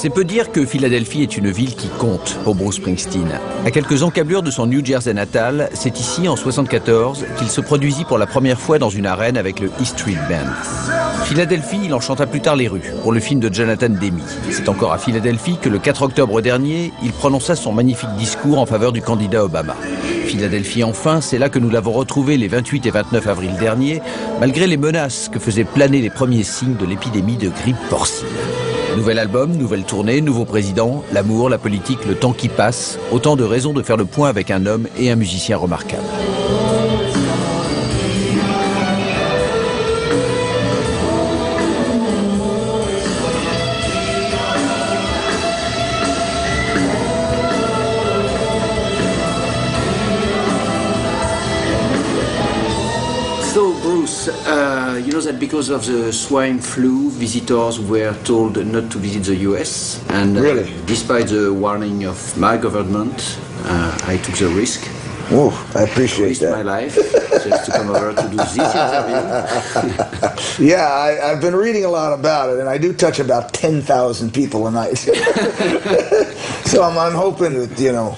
C'est peu dire que Philadelphie est une ville qui compte pour Bruce Springsteen. À quelques encablures de son New Jersey natal, c'est ici, en 1974, qu'il se produisit pour la première fois dans une arène avec le E Street Band. Philadelphie, il en chanta plus tard les rues, pour le film de Jonathan Demme. C'est encore à Philadelphie que le 4 octobre dernier, il prononça son magnifique discours en faveur du candidat Obama. Philadelphie, enfin, c'est là que nous l'avons retrouvé les 28 et 29 avril dernier, malgré les menaces que faisaient planer les premiers signes de l'épidémie de grippe porcine. Nouvel album, nouvelle tournée, nouveau président, l'amour, la politique, le temps qui passe, autant de raisons de faire le point avec un homme et un musicien remarquables. So, Bruce, you know that because of the swine flu, visitors were told not to visit the US. And really? Despite the warning of my government, I took the risk. Oh, I appreciate that. My life just to come over to do this interview. Yeah, I've been reading a lot about it, and I do touch about 10,000 people a night. So I'm hoping that, you know,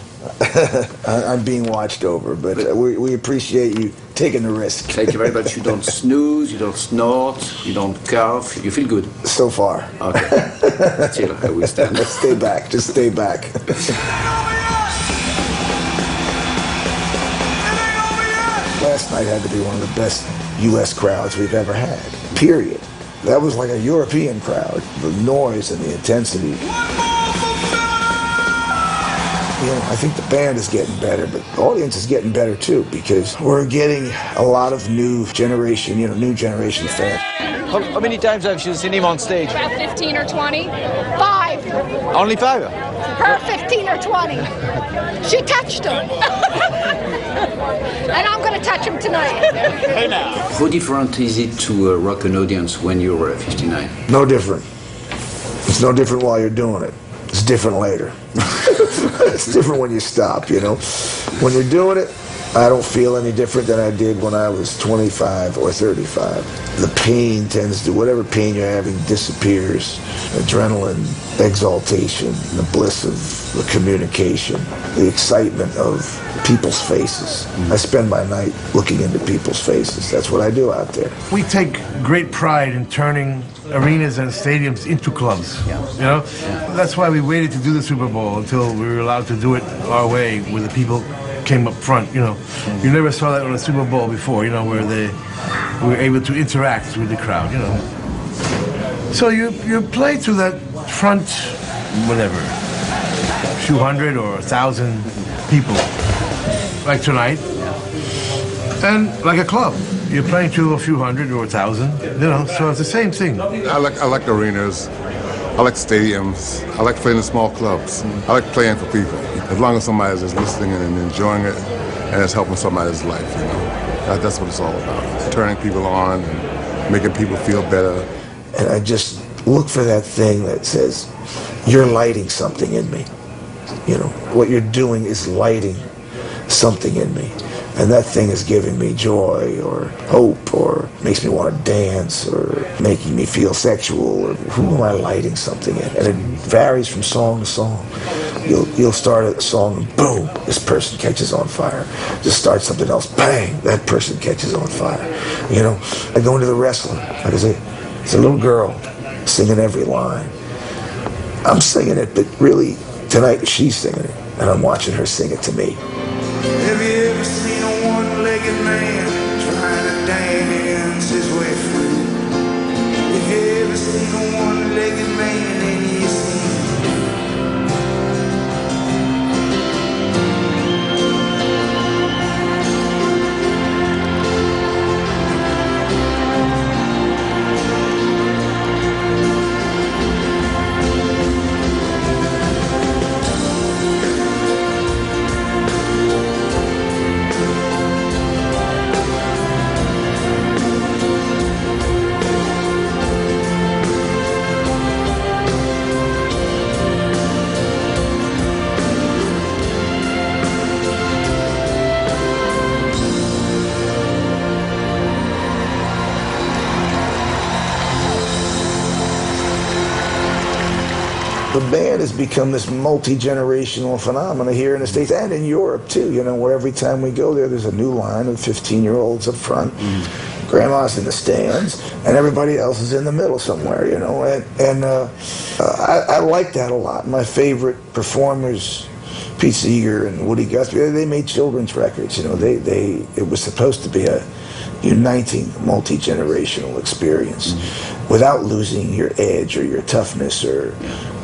I'm being watched over, but we appreciate you taking the risk. Thank you very much. You don't snooze, you don't snort, you don't cough, you feel good. So far. Okay. Still, I will stand. Stay back, just stay back. Last night had to be one of the best U.S. crowds we've ever had, period. That was like a European crowd, the noise and the intensity. You know, I think the band is getting better, but the audience is getting better too, because we're getting a lot of new generation fans. How many times have you seen him on stage? About 15 or 20. 5. Only 5? Her 15 or 20. She touched him. And I'm going to touch him tonight. Hey now. How different is it to rock an audience when you're 59? No different. It's no different while you're doing it. It's different later. It's different when you stop, you know. When you're doing it, I don't feel any different than I did when I was 25 or 35. The pain tends to, whatever pain you're having disappears. Adrenaline, exaltation, the bliss of the communication, the excitement of people's faces. I spend my night looking into people's faces. That's what I do out there. We take great pride in turning arenas and stadiums into clubs, you know? That's why we waited to do the Super Bowl until we were allowed to do it our way, where the people came up front, you know. You never saw that on a Super Bowl before, you know, where they were able to interact with the crowd, you know. So you play to that front, whatever, a few hundred or 1,000 people, like tonight, and like a club. You're playing to a few hundred or 1,000, you know, so it's the same thing. I like arenas. I like stadiums. I like playing in small clubs. I like playing for people. As long as somebody's just listening and enjoying it, and it's helping somebody's life, you know. That's what it's all about. Turning people on and making people feel better. And I just look for that thing that says, you're lighting something in me. You know, what you're doing is lighting something in me. And that thing is giving me joy or hope or makes me want to dance or making me feel sexual. Or who am I lighting something in? And it varies from song to song. You'll start a song and boom, this person catches on fire. Just start something else, bang, that person catches on fire. You know, I go into the wrestling. Like I say, it's a little girl singing every line. I'm singing it, but really tonight she's singing it, and I'm watching her sing it to me. Have you ever seen a one-legged man trying to dance his way free? Have you ever seen a one-legged man in his sleep? the band has become this multi-generational phenomena here in the States and in Europe too, you know, where every time we go there's a new line of 15-year-olds up front, grandma's in the stands, and everybody else is in the middle somewhere, you know, and I like that a lot. My favorite performers, Pete Seeger and Woody Guthrie, they made children's records, you know, it was supposed to be a uniting multi-generational experience without losing your edge or your toughness or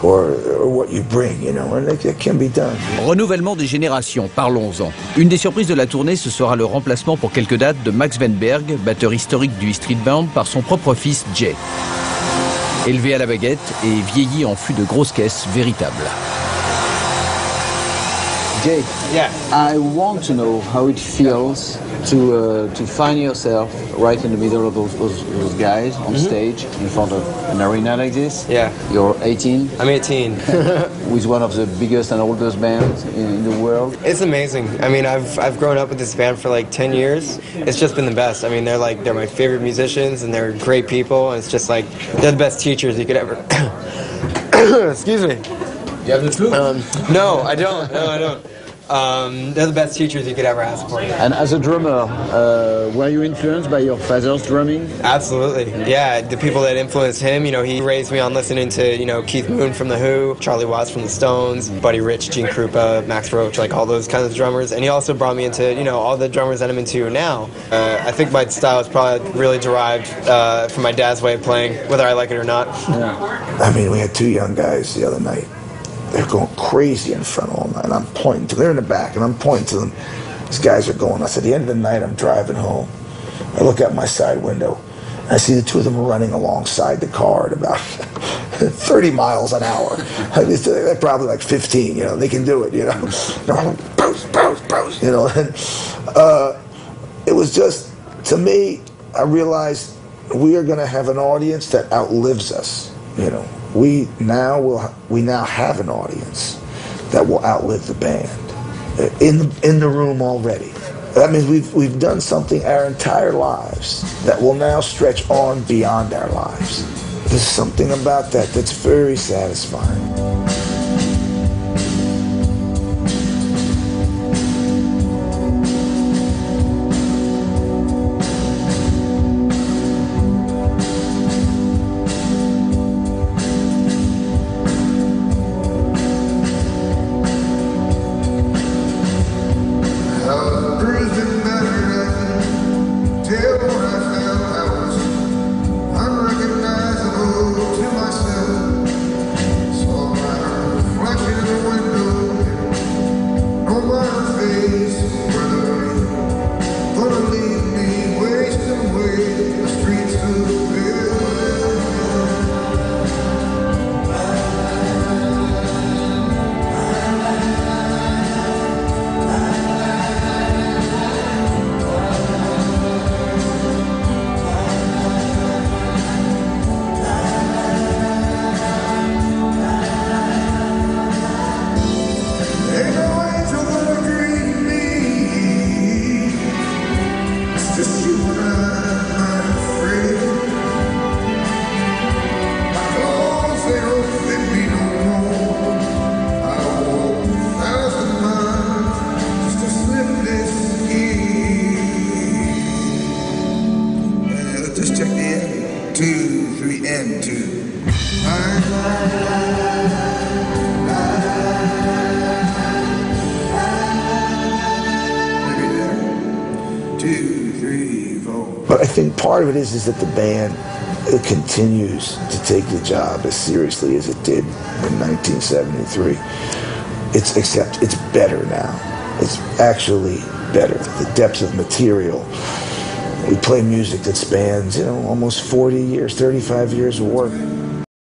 what you bring, you know, and it can be done. Renouvellement des générations, parlons-en. Une des surprises de la tournée, ce sera le remplacement pour quelques dates de Max Weinberg, batteur historique du E Street Band, par son propre fils Jay. Élevé à la baguette et vieilli en fût de grosses caisses véritables. Jay, Yeah. I want to know how it feels to find yourself right in the middle of those guys on stage in front of an arena like this. Yeah. You're 18. I'm 18. With one of the biggest and oldest bands in the world. It's amazing. I mean, I've grown up with this band for like 10 years. It's just been the best. I mean, they're my favorite musicians and they're great people. And it's just like, they're the best teachers you could ever. Excuse me. You have the flu? No, I don't. No, I don't. They're the best teachers you could ever ask for. And as a drummer, were you influenced by your father's drumming? Absolutely. Yeah, the people that influenced him, you know, he raised me on listening to, you know, Keith Moon from The Who, Charlie Watts from The Stones, Buddy Rich, Gene Krupa, Max Roach, like all those kinds of drummers. And he also brought me into, you know, all the drummers that I'm into now. I think my style is probably really derived from my dad's way of playing, whether I like it or not. I mean, we had two young guys the other night. They're going crazy in front all night. I'm pointing to them. They're in the back, and I'm pointing to them. These guys are going. I said, at the end of the night, I'm driving home. I look out my side window. And I see the two of them running alongside the car at about 30 miles an hour. They're probably like 15, you know. They can do it, you know. Bounce, you know. And it was just, to me, I realized we are going to have an audience that outlives us, you know. We now have an audience that will outlive the band in the room already. That means we've done something our entire lives that will now stretch on beyond our lives. There's something about that that's very satisfying. But I think part of it is that the band continues to take the job as seriously as it did in 1973. Except it's better now. It's actually better. The depth of material. We play music that spans, you know, almost 40 years, 35 years of work.